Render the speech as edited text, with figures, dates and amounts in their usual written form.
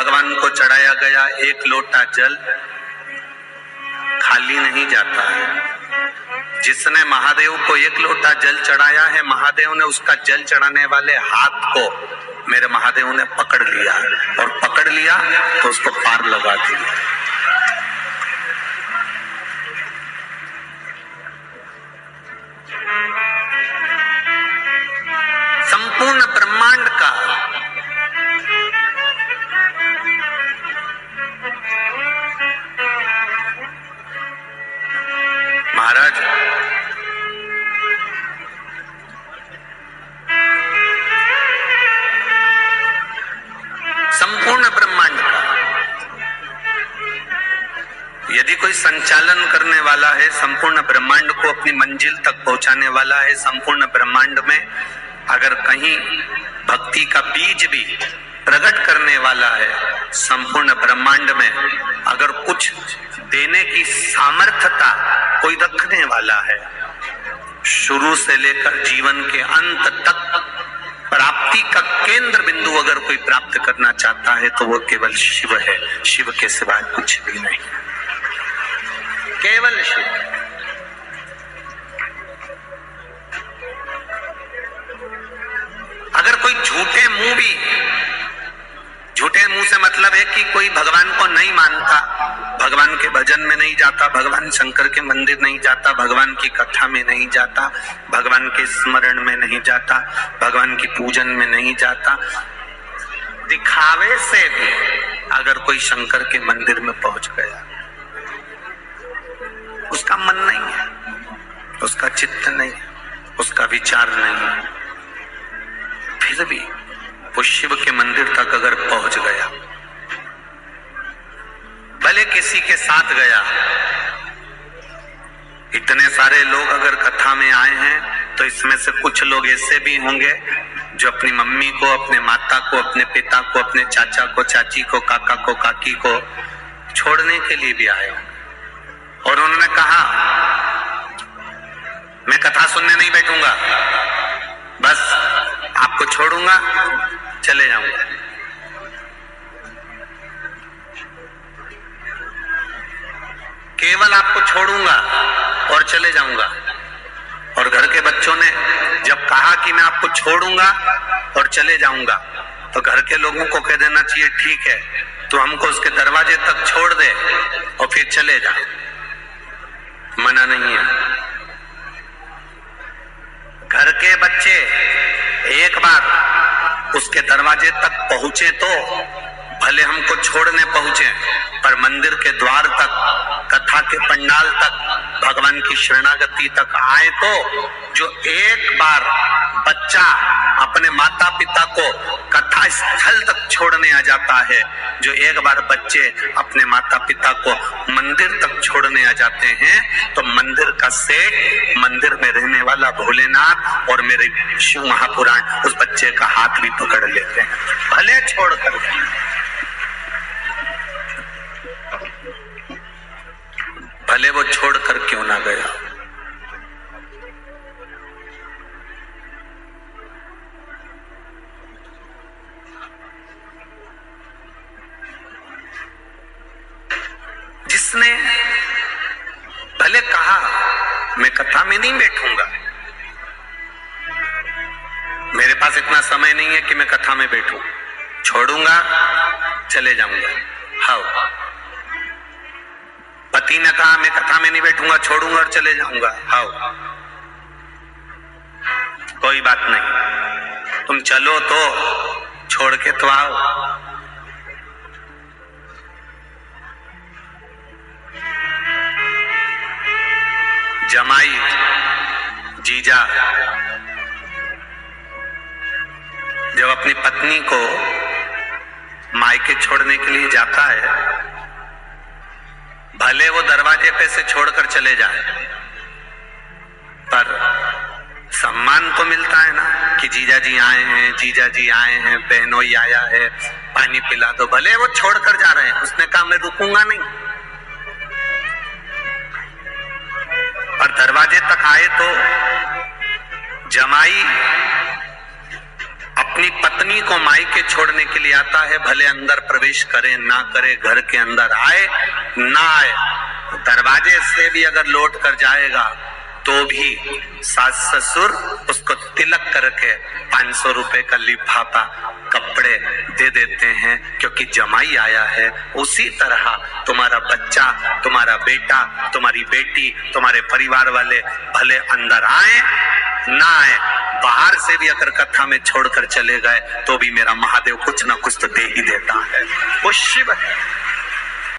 भगवान को चढ़ाया गया एक लोटा जल खाली नहीं जाता है। जिसने महादेव को एक लोटा जल चढ़ाया है, महादेव ने उसका जल चढ़ाने वाले हाथ को मेरे महादेव ने पकड़ लिया, और पकड़ लिया तो उसको पार लगा दिया। संपूर्ण ब्रह्मांड का महाराज संपूर्ण ब्रह्मांड का यदि कोई संचालन करने वाला है, संपूर्ण ब्रह्मांड को अपनी मंजिल तक पहुंचाने वाला है, संपूर्ण ब्रह्मांड में अगर कहीं भक्ति का बीज भी प्रकट करने वाला है, संपूर्ण ब्रह्मांड में अगर कुछ देने की सामर्थ्यता कोई रखने वाला है, शुरू से लेकर जीवन के अंत तक प्राप्ति का केंद्र बिंदु अगर कोई प्राप्त करना चाहता है तो वो केवल शिव है। शिव के सिवाय कुछ भी नहीं, केवल शिव। अगर कोई झूठे मुंह से मतलब है कि कोई भगवान को नहीं मानता, भगवान के भजन में नहीं जाता, भगवान शंकर के मंदिर नहीं जाता, भगवान की कथा में नहीं जाता, भगवान के स्मरण में नहीं जाता, भगवान की पूजन में नहीं जाता, दिखावे से भी अगर कोई शंकर के मंदिर में पहुंच गया, उसका मन नहीं है, उसका चित्त नहीं है, उसका विचार नहीं है, फिर भी वो शिव के मंदिर तक अगर पहुंच गया, भले किसी के साथ गया, इतने सारे लोग अगर कथा में आए हैं तो इसमें से कुछ लोग ऐसे भी होंगे जो अपनी मम्मी को, अपने माता को, अपने पिता को, अपने चाचा को, चाची को, काका को, काकी को छोड़ने के लिए भी आए होंगे, और उन्होंने कहा मैं कथा सुनने नहीं बैठूंगा, बस आपको छोड़ूंगा, चले जाऊंगा। केवल आपको छोड़ूंगा और चले जाऊंगा। और घर के बच्चों ने जब कहा कि मैं आपको छोड़ूंगा और चले जाऊंगा, तो घर के लोगों को कह देना चाहिए ठीक है, तो हमको उसके दरवाजे तक छोड़ दे और फिर चले जा, मना नहीं है। घर के बच्चे एक बार उसके दरवाजे तक पहुंचे तो भले हमको छोड़ने पहुंचे, पर मंदिर के द्वार तक, कथा के पंडाल तक, भगवान की शरणागति तक आए तो जो एक बार बच्चा अपने माता पिता को कथा स्थल तक छोड़ने आ जाता है, जो एक बार बच्चे अपने माता पिता को मंदिर तक छोड़ने आ जाते हैं, तो मंदिर का सेठ, मंदिर में रहने वाला भोलेनाथ और मेरे शिव महापुराण उस बच्चे का हाथ भी पकड़ लेते हैं, भले छोड़ कर। भले वो छोड़कर क्यों ना गया। जिसने भले कहा मैं कथा में नहीं बैठूंगा, मेरे पास इतना समय नहीं है कि मैं कथा में बैठूं, छोड़ूंगा चले जाऊंगा। हाँ, पति ने कहा मैं कथा में नहीं बैठूंगा, छोड़ूंगा और चले जाऊंगा। हाँ, कोई बात नहीं, तुम चलो तो छोड़ के तो आओ। जमाई जीजा जब अपनी पत्नी को मायके छोड़ने के लिए जाता है, भले वो दरवाजे पे से छोड़कर चले जाए, पर सम्मान तो मिलता है ना कि जीजा जी आए हैं, जीजा जी आए हैं, बहनोई आया है, पानी पिला दो। भले वो छोड़कर जा रहे हैं, उसने कहा मैं रुकूंगा नहीं, पर दरवाजे तक आए तो जमाई अपनी पत्नी को मायके छोड़ने के लिए आता है, भले अंदर प्रवेश करे ना करे, घर के अंदर आए ना आए, दरवाजे से भी अगर लौट कर जाएगा तो भी सास ससुर उसको तिलक करके 500 रुपए का लिफाफा कपड़े दे देते हैं, क्योंकि जमाई आया है। उसी तरह तुम्हारा बच्चा, तुम्हारा बेटा, तुम्हारी बेटी, तुम्हारे परिवार वाले भले अंदर आए ना आए, बाहर से भी अगर कथा में छोड़कर चले गए तो भी मेरा महादेव कुछ ना कुछ तो दे ही देता है। वो शिव है।